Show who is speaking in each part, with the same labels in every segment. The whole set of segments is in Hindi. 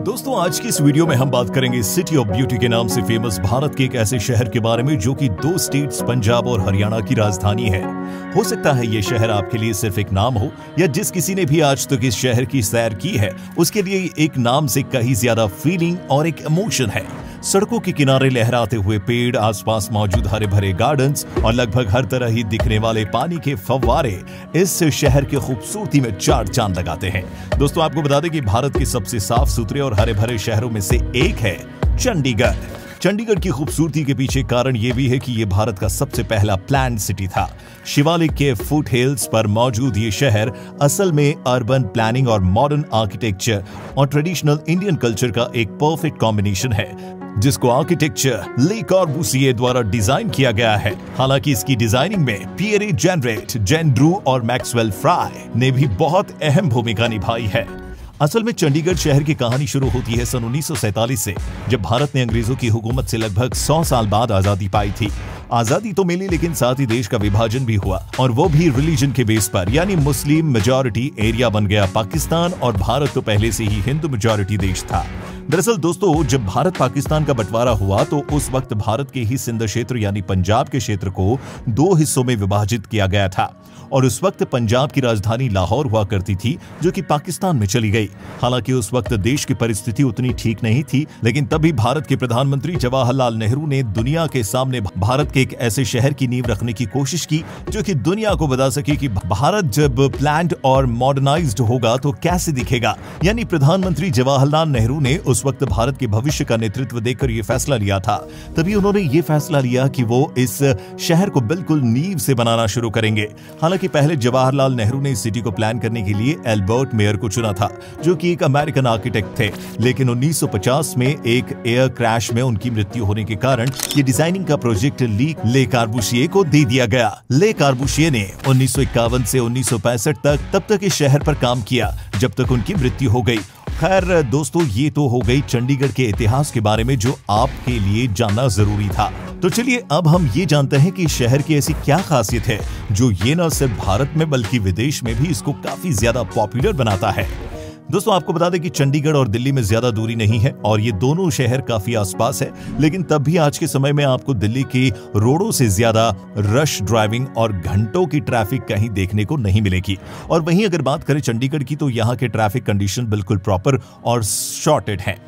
Speaker 1: दोस्तों, आज की इस वीडियो में हम बात करेंगे सिटी ऑफ ब्यूटी के नाम से फेमस भारत के एक ऐसे शहर के बारे में जो कि दो स्टेट्स पंजाब और हरियाणा की राजधानी है। हो सकता है ये शहर आपके लिए सिर्फ एक नाम हो, या जिस किसी ने भी आज तक इस शहर की सैर की है उसके लिए एक नाम से कहीं ज्यादा फीलिंग और एक इमोशन है। सड़कों के किनारे लहराते हुए पेड़, आसपास मौजूद हरे भरे गार्डन्स और लगभग हर तरह ही दिखने वाले पानी के फव्वारे इस शहर की खूबसूरती में चार चांद लगाते हैं। दोस्तों, आपको बता दें कि भारत के सबसे साफ सुथरे और हरे भरे शहरों में से एक है चंडीगढ़। चंडीगढ़ की खूबसूरती के पीछे कारण ये भी है कि ये भारत का सबसे पहला प्लान्ड सिटी था। शिवालिक के फुट हिल्स पर मौजूद ये शहर असल में अर्बन प्लानिंग और मॉडर्न आर्किटेक्चर और ट्रेडिशनल इंडियन कल्चर का एक परफेक्ट कॉम्बिनेशन है, जिसको आर्किटेक्चर ले कॉर्बुसिए द्वारा डिजाइन किया गया है। हालांकि इसकी डिजाइनिंग में पियरे जेनरेट, जेन ड्रू और मैक्सवेल फ्राई ने भी बहुत अहम भूमिका निभाई है। असल में चंडीगढ़ शहर की कहानी शुरू होती है सन 1947 से, जब भारत ने अंग्रेजों की हुकूमत से लगभग 100 साल बाद आजादी पाई थी। आजादी तो मिली, लेकिन साथ ही देश का विभाजन भी हुआ, और वो भी रिलीजन के बेस पर, यानी मुस्लिम मेजॉरिटी एरिया बन गया पाकिस्तान, और भारत तो पहले से ही हिंदू मेजॉरिटी देश था। दरअसल दोस्तों, जब भारत पाकिस्तान का बंटवारा हुआ तो उस वक्त भारत के ही सिंध क्षेत्र यानी पंजाब के क्षेत्र को दो हिस्सों में विभाजित किया गया था, और उस वक्त पंजाब की राजधानी लाहौर हुआ करती थी, जो कि पाकिस्तान में चली गई। हालांकि उस वक्त देश की परिस्थिति उतनी ठीक नहीं थी, लेकिन तभी भारत के प्रधानमंत्री जवाहरलाल नेहरू ने दुनिया के सामने भारत के एक ऐसे शहर की नींव रखने की कोशिश की जो कि दुनिया को बता सके कि भारत जब प्लान्ड और मॉडर्नाइज्ड होगा तो कैसे दिखेगा। यानी प्रधानमंत्री जवाहरलाल नेहरू ने उस वक्त भारत के भविष्य का नेतृत्व देकर यह फैसला लिया था। तभी उन्होंने ये फैसला लिया कि वो इस शहर को बिल्कुल नींव से बनाना शुरू करेंगे। हालांकि पहले जवाहरलाल नेहरू ने इस सिटी को प्लान करने के लिए एल्बर्ट मेयर को चुना था, जो कि एक अमेरिकन आर्किटेक्ट थे, लेकिन 1950 में एक एयर क्रैश में उनकी मृत्यु होने के कारण ये डिजाइनिंग का प्रोजेक्ट ले कॉर्बुसिए को दे दिया गया। ले कॉर्बुसिए ने 1951 से 1965 तक इस शहर पर काम किया, जब तक उनकी मृत्यु हो गई। खैर दोस्तों, ये तो हो गई चंडीगढ़ के इतिहास के बारे में जो आपके लिए जानना जरूरी था। तो चलिए अब हम ये जानते हैं कि शहर की ऐसी क्या खासियत है जो ये न सिर्फ भारत में बल्कि विदेश में भी इसको काफी ज्यादा पॉपुलर बनाता है। दोस्तों, आपको बता दें कि चंडीगढ़ और दिल्ली में ज्यादा दूरी नहीं है और ये दोनों शहर काफी आसपास है, लेकिन तब भी आज के समय में आपको दिल्ली की रोडों से ज्यादा रश ड्राइविंग और घंटों की ट्रैफिक कहीं देखने को नहीं मिलेगी। और वहीं अगर बात करें चंडीगढ़ की, तो यहाँ के ट्रैफिक कंडीशन बिल्कुल प्रॉपर और सॉर्टेड है,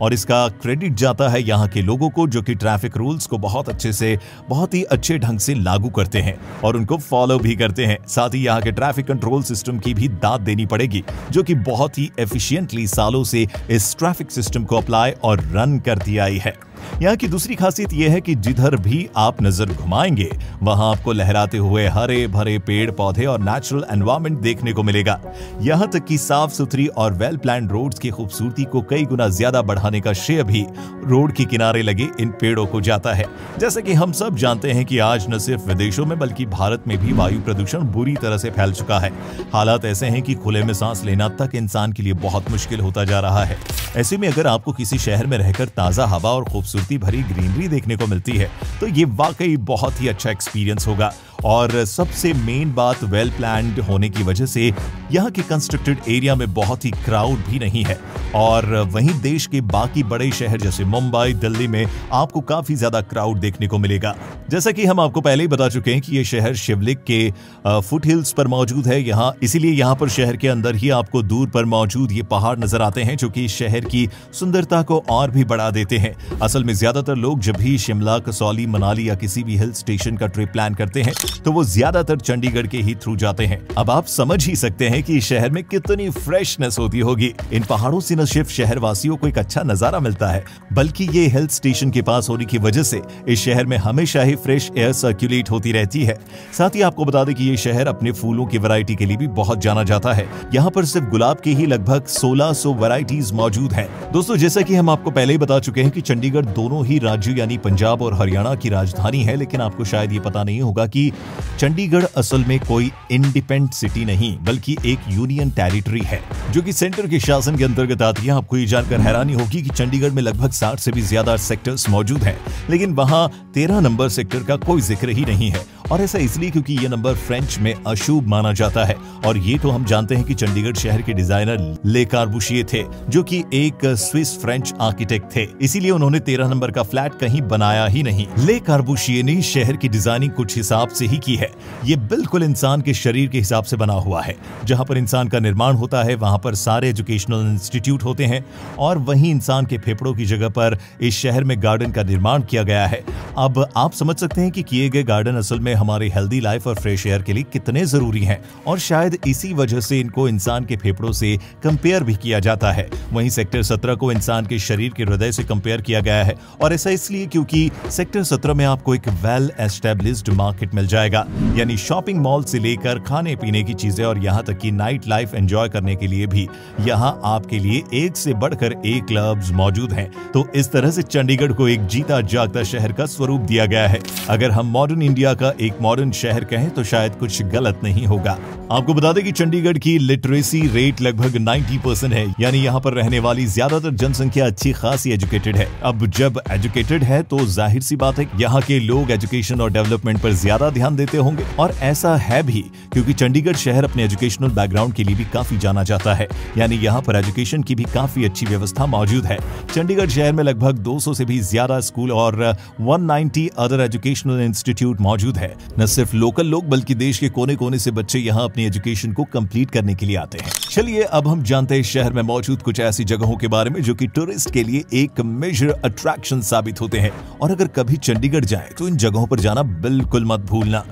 Speaker 1: और इसका क्रेडिट जाता है यहाँ के लोगों को, जो कि ट्रैफिक रूल्स को बहुत ही अच्छे ढंग से लागू करते हैं और उनको फॉलो भी करते हैं। साथ ही यहाँ के ट्रैफिक कंट्रोल सिस्टम की भी दाद देनी पड़ेगी, जो कि बहुत ही एफिशिएंटली सालों से इस ट्रैफिक सिस्टम को अप्लाई और रन करती आई है। यहाँ की दूसरी खासियत यह है कि जिधर भी आप नजर घुमाएंगे वहां आपको लहराते हुए हरे भरे पेड़ पौधे और नेचुरल एनवायरनमेंट देखने को मिलेगा। यहाँ तक कि साफ सुथरी और वेल प्लान्ड रोड्स की खूबसूरती को कई गुना ज्यादा बढ़ाने का श्रेय भी रोड के किनारे लगे इन पेड़ों को जाता है। जैसे कि हम सब जानते हैं कि आज न सिर्फ विदेशों में बल्कि भारत में भी वायु प्रदूषण बुरी तरह से फैल चुका है। हालात ऐसे हैं कि खुले में सांस लेना तक इंसान के लिए बहुत मुश्किल होता जा रहा है। ऐसे में अगर आपको किसी शहर में रहकर ताजा हवा और खूबसूरती भरी ग्रीनरी देखने को मिलती है तो ये वाकई बहुत ही अच्छा एक्सपीरियंस होगा। और सबसे मेन बात, वेल प्लान्ड होने की वजह से यहाँ के कंस्ट्रक्टेड एरिया में बहुत ही क्राउड भी नहीं है, और वहीं देश के बाकी बड़े शहर जैसे मुंबई, दिल्ली में आपको काफी ज्यादा क्राउड देखने को मिलेगा। जैसा कि हम आपको पहले ही बता चुके हैं कि ये शहर शिवलिक के फुट हिल्स पर मौजूद है यहाँ, इसीलिए यहाँ पर शहर के अंदर ही आपको दूर पर मौजूद ये पहाड़ नजर आते हैं, जो कि शहर की सुंदरता को और भी बढ़ा देते हैं। असल में ज्यादातर लोग जब भी शिमला, कसौली, मनाली या किसी भी हिल स्टेशन का ट्रिप प्लान करते हैं तो वो ज्यादातर चंडीगढ़ के ही थ्रू जाते हैं। अब आप समझ ही सकते हैं कि इस शहर में कितनी फ्रेशनेस होती होगी। इन पहाड़ों से न सिर्फ शहर वासियों को एक अच्छा नजारा मिलता है, बल्कि ये हिल स्टेशन के पास होने की वजह से इस शहर में हमेशा ही फ्रेश एयर सर्कुलेट होती रहती है। साथ ही आपको बता दें कि ये शहर अपने फूलों की वैरायटी के लिए भी बहुत जाना जाता है। यहाँ पर सिर्फ गुलाब की ही लगभग 1600 वैरायटीज मौजूद हैं। दोस्तों, जैसा कि हम आपको पहले ही बता चुके हैं कि चंडीगढ़ दोनों ही राज्यों यानी पंजाब और हरियाणा की राजधानी है, लेकिन आपको शायद ये पता नहीं होगा कि चंडीगढ़ असल में कोई इंडिपेंडेंट सिटी नहीं बल्कि एक यूनियन टेरिटरी है, जो कि सेंटर के शासन के अंतर्गत आती है। आपको ये जानकर हैरानी होगी कि चंडीगढ़ में लगभग 60 से भी ज्यादा सेक्टर्स मौजूद हैं, लेकिन वहां 13 नंबर सेक्टर का कोई जिक्र ही नहीं है। और ऐसा इसलिए क्योंकि ये नंबर फ्रेंच में अशुभ माना जाता है। और ये तो हम जानते हैं कि चंडीगढ़ शहर के डिजाइनर ले कॉर्बुशिए थे, जो कि एक स्विस फ्रेंच आर्किटेक्ट थे, इसीलिए उन्होंने 13 नंबर का फ्लैट कहीं बनाया ही नहीं। ले कॉर्बुशिए ने शहर की डिजाइनिंग कुछ हिसाब से ही की है। ये बिल्कुल इंसान के शरीर के हिसाब से बना हुआ है। जहां पर इंसान का निर्माण होता है वहां पर सारे एजुकेशनल इंस्टीट्यूट होते हैं, और वहीं इंसान के फेफड़ों की जगह पर इस शहर में गार्डन का निर्माण किया गया है। अब आप समझ सकते हैं कि किए गए गार्डन असल में हमारी हेल्दी लाइफ और फ्रेश एयर के लिए कितने जरूरी हैं, और शायद इसी वजह से इनको इंसान के फेफड़ों से कंपेयर भी किया जाता है। वहीं सेक्टर 17 को इंसान के शरीर के हृदय से कंपेयर किया गया है, और ऐसा इसलिए क्योंकि सेक्टर 17 में आपको एक वेल एस्टेब्लिश्ड मार्केट मिल जाएगा, यानी शॉपिंग मॉल से लेकर खाने पीने की चीजें और यहाँ तक कि नाइट लाइफ एंजॉय करने के लिए भी यहाँ आपके लिए एक से बढ़कर एक क्लब्स मौजूद हैं। तो इस तरह से चंडीगढ़ को एक जीता जागता शहर का स्वरूप दिया गया है। अगर हम मॉडर्न इंडिया का एक मॉडर्न शहर कहें तो शायद कुछ गलत नहीं होगा। आपको बता दें कि चंडीगढ़ की लिटरेसी रेट लगभग 90% है, यानी यहाँ पर रहने वाली ज्यादातर जनसंख्या अच्छी खासी एजुकेटेड है। अब जब एजुकेटेड है तो जाहिर सी बात है यहाँ के लोग एजुकेशन और डेवलपमेंट पर ज्यादा ध्यान देते होंगे, और ऐसा है भी क्योंकि चंडीगढ़ शहर अपने एजुकेशनल बैकग्राउंड के लिए भी काफी जाना जाता है, यानी यहाँ पर एजुकेशन की भी काफी अच्छी व्यवस्था मौजूद है। चंडीगढ़ शहर में लगभग 200 से भी ज्यादा स्कूल और 190 अदर एजुकेशनल इंस्टीट्यूट मौजूद है। न सिर्फ लोकल लोग बल्कि देश के कोने कोने से बच्चे यहाँ अपनी एजुकेशन को कंप्लीट करने के लिए आते हैं। चलिए अब हम जानते हैं शहर में मौजूद कुछ ऐसी जगहों के बारे में जो कि टूरिस्ट के लिए एक मेजर अट्रैक्शन साबित होते हैं, और अगर कभी चंडीगढ़ जाएं तो इन जगहों पर जाना बिल्कुल मत भूलना।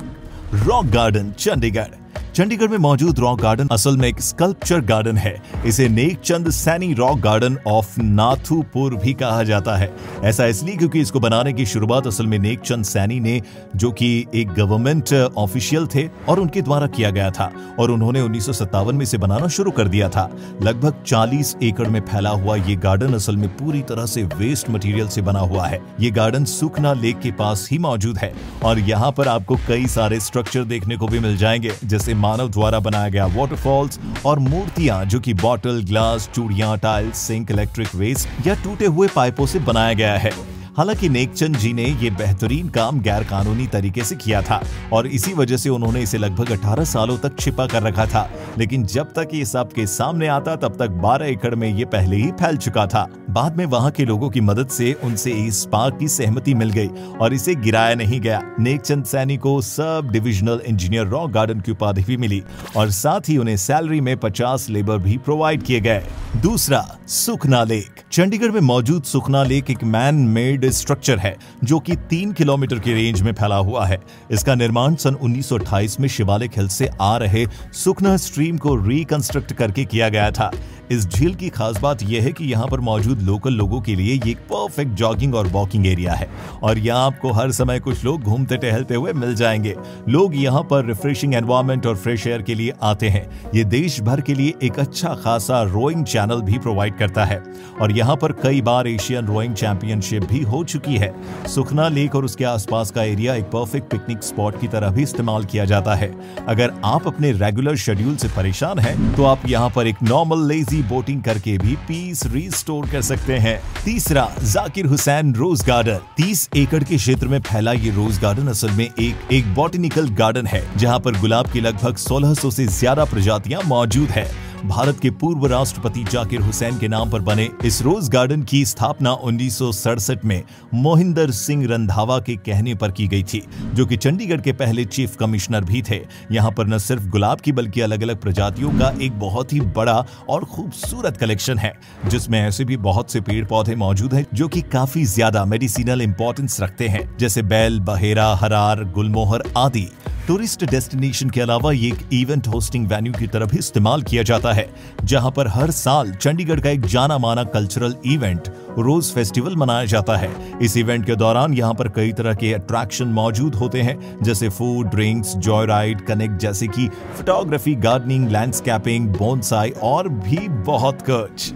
Speaker 1: Rock garden Chandigarh. चंडीगढ़ में मौजूद रॉक गार्डन असल में एक स्कल्पचर गार्डन है। इसे Nek Chand Saini rock garden of Nathupur भी कहा जाता है। ऐसा इसलिए क्योंकि इसको बनाने की शुरुआत असल में नेकचंद सैनी ने, जो कि एक गवर्नमेंट ऑफिशियल थे, और उनके द्वारा किया गया था, और उन्होंने 1957 में इसे बनाना शुरू कर दिया था। लगभग 40 एकड़ में फैला हुआ ये गार्डन असल में पूरी तरह से वेस्ट मटेरियल से बना हुआ है। ये गार्डन सुखना लेक के पास ही मौजूद है, और यहाँ पर आपको कई सारे स्ट्रक्चर देखने को भी मिल जाएंगे, जैसे मानव द्वारा बनाया गया वाटरफॉल्स और मूर्तियां जो कि बॉटल, ग्लास, चूड़ियां, टाइल्स, सिंक, इलेक्ट्रिक वेस्ट या टूटे हुए पाइपों से बनाया गया है। हालांकि नेकचंद जी ने ये बेहतरीन काम गैर कानूनी तरीके से किया था, और इसी वजह से उन्होंने इसे लगभग 18 सालों तक छिपा कर रखा था। लेकिन जब तक ये सब के सामने आता तब तक 12 एकड़ में ये पहले ही फैल चुका था। बाद में वहां के लोगों की मदद से उनसे इस पार्क की सहमति मिल गई और इसे गिराया नहीं गया। नेकचंद सैनी को sub divisional engineer rock garden की उपाधि भी मिली, और साथ ही उन्हें सैलरी में 50 लेबर भी प्रोवाइड किए गए। दूसरा, सुखना लेक। चंडीगढ़ में मौजूद सुखना लेक एक मैन मेड स्ट्रक्चर है जो कि 3 किलोमीटर की रेंज में फैला हुआ है। इसका निर्माण सन 1928 में शिवालिक हिल से आ रहे सुखना स्ट्रीम को रिकंस्ट्रक्ट करके किया गया था। इस झील की खास बात यह है कि यहाँ पर मौजूद लोकल लोगों के लिए ये एक परफेक्ट जॉगिंग और वॉकिंग एरिया है, और यहाँ आपको हर समय कुछ लोग घूमते टहलते हुए मिल जाएंगे। लोग यहाँ पर रिफ्रेशिंग एनवायरनमेंट और फ्रेश एयर के लिए आते हैं। ये देश भर के लिए एक अच्छा खासा रोइंग चैनल भी प्रोवाइड करता है, और यहाँ पर कई बार एशियन रोइंग चैंपियनशिप भी हो चुकी है। सुखना लेक और उसके आसपास का एरिया एक परफेक्ट पिकनिक स्पॉट की तरह भी इस्तेमाल किया जाता है। अगर आप अपने रेगुलर शेड्यूल से परेशान हैं, तो आप यहाँ पर एक नॉर्मल लेजी बोटिंग करके भी पीस रिस्टोर कर सकते हैं। तीसरा, जाकिर हुसैन रोज गार्डन। 30 एकड़ के क्षेत्र में फैला ये रोज गार्डन असल में एक बॉटनिकल गार्डन है, जहाँ पर गुलाब की लगभग 1600 से ज्यादा प्रजातियां मौजूद है। भारत के पूर्व राष्ट्रपति जाकिर हुसैन के नाम पर बने इस रोज गार्डन की स्थापना 1967 में मोहिंदर सिंह रंधावा के कहने पर की गई थी, जो कि चंडीगढ़ के पहले चीफ कमिश्नर भी थे। यहाँ पर न सिर्फ गुलाब की बल्कि अलग अलग प्रजातियों का एक बहुत ही बड़ा और खूबसूरत कलेक्शन है, जिसमें ऐसे भी बहुत से पेड़ पौधे मौजूद हैं जो कि काफी ज्यादा मेडिसिनल इंपॉर्टेंस रखते हैं, जैसे बेल, बहेरा, हरार, गुलमोहर आदि। टूरिस्ट डेस्टिनेशन के अलावा ये एक इवेंट होस्टिंग वेन्यू की तरह भी इस्तेमाल किया जाता है, जहां पर हर साल चंडीगढ़ का एक जाना माना कल्चरल इवेंट रोज फेस्टिवल मनाया जाता है। इस इवेंट के दौरान यहाँ पर कई तरह के अट्रैक्शन मौजूद होते हैं, जैसे food, drinks, Joy ride, connect जैसे कि फोटोग्राफी, गार्डनिंग, लैंडस्केपिंग, बोनसाई और भी बहुत कुछ।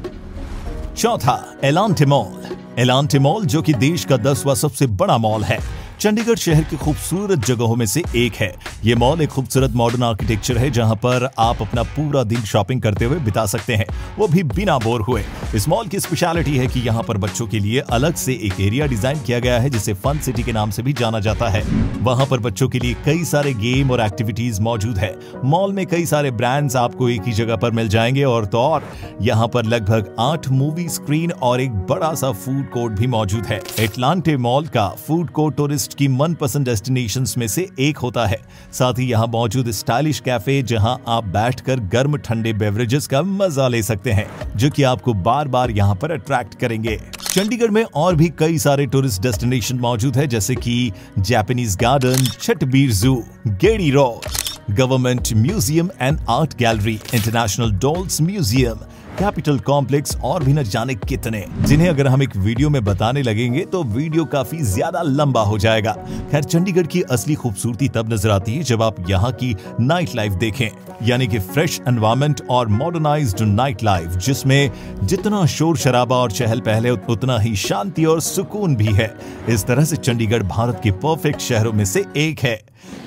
Speaker 1: चौथा, एलांटे मॉल। एलांटे मॉल जो कि देश का 10वां सबसे बड़ा मॉल है, चंडीगढ़ शहर की खूबसूरत जगहों में से एक है। ये मॉल एक खूबसूरत मॉडर्न आर्किटेक्चर है जहां पर आप अपना पूरा दिन शॉपिंग करते हुए बिता सकते हैं, वो भी बिना बोर हुए। इस मॉल की स्पेशलिटी है कि यहाँ पर बच्चों के लिए अलग से एक एरिया डिजाइन किया गया है जिसे फन सिटी के नाम से भी जाना जाता है। वहां पर बच्चों के लिए कई सारे गेम और एक्टिविटीज मौजूद है। मॉल में कई सारे ब्रांड्स आपको एक ही जगह पर मिल जाएंगे और तो और यहाँ पर लगभग 8 मूवी स्क्रीन और एक बड़ा सा फूड कोर्ट भी मौजूद है। एटलांटे मॉल का फूड कोर्ट टूरिस्ट की मनपसंद डेस्टिनेशंस में से एक होता है। साथ ही यहाँ मौजूद स्टाइलिश कैफे जहाँ आप बैठकर गर्म ठंडे बेवरेजेस का मजा ले सकते हैं, जो कि आपको बार बार यहाँ पर अट्रैक्ट करेंगे। चंडीगढ़ में और भी कई सारे टूरिस्ट डेस्टिनेशन मौजूद है, जैसे कि Japanese garden, Chhatbir zoo, Gedi road, government museum and art gallery, international dolls museum, capitol complex और भी न जाने कितने, जिन्हें अगर हम एक वीडियो में बताने लगेंगे तो वीडियो काफी ज्यादा लंबा हो जाएगा। खैर, चंडीगढ़ की असली खूबसूरती तब नजर आती है जब आप यहाँ की नाइट लाइफ देखें, यानी कि फ्रेश एनवायरनमेंट और मॉडर्नाइज्ड नाइट लाइफ, जिसमें जितना शोर शराबा और चहल पहले उतना ही शांति और सुकून भी है। इस तरह से चंडीगढ़ भारत के परफेक्ट शहरों में से एक है।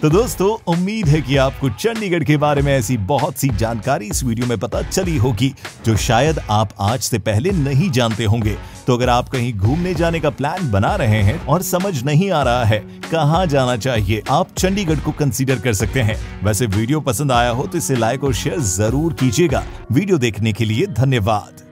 Speaker 1: तो दोस्तों, उम्मीद है कि आपको चंडीगढ़ के बारे में ऐसी बहुत सी जानकारी इस वीडियो में पता चली होगी जो शायद आप आज से पहले नहीं जानते होंगे। तो अगर आप कहीं घूमने जाने का प्लान बना रहे हैं और समझ नहीं आ रहा है कहां जाना चाहिए, आप चंडीगढ़ को कंसीडर कर सकते हैं। वैसे वीडियो पसंद आया हो तो इसे लाइक और शेयर जरूर कीजिएगा। वीडियो देखने के लिए धन्यवाद।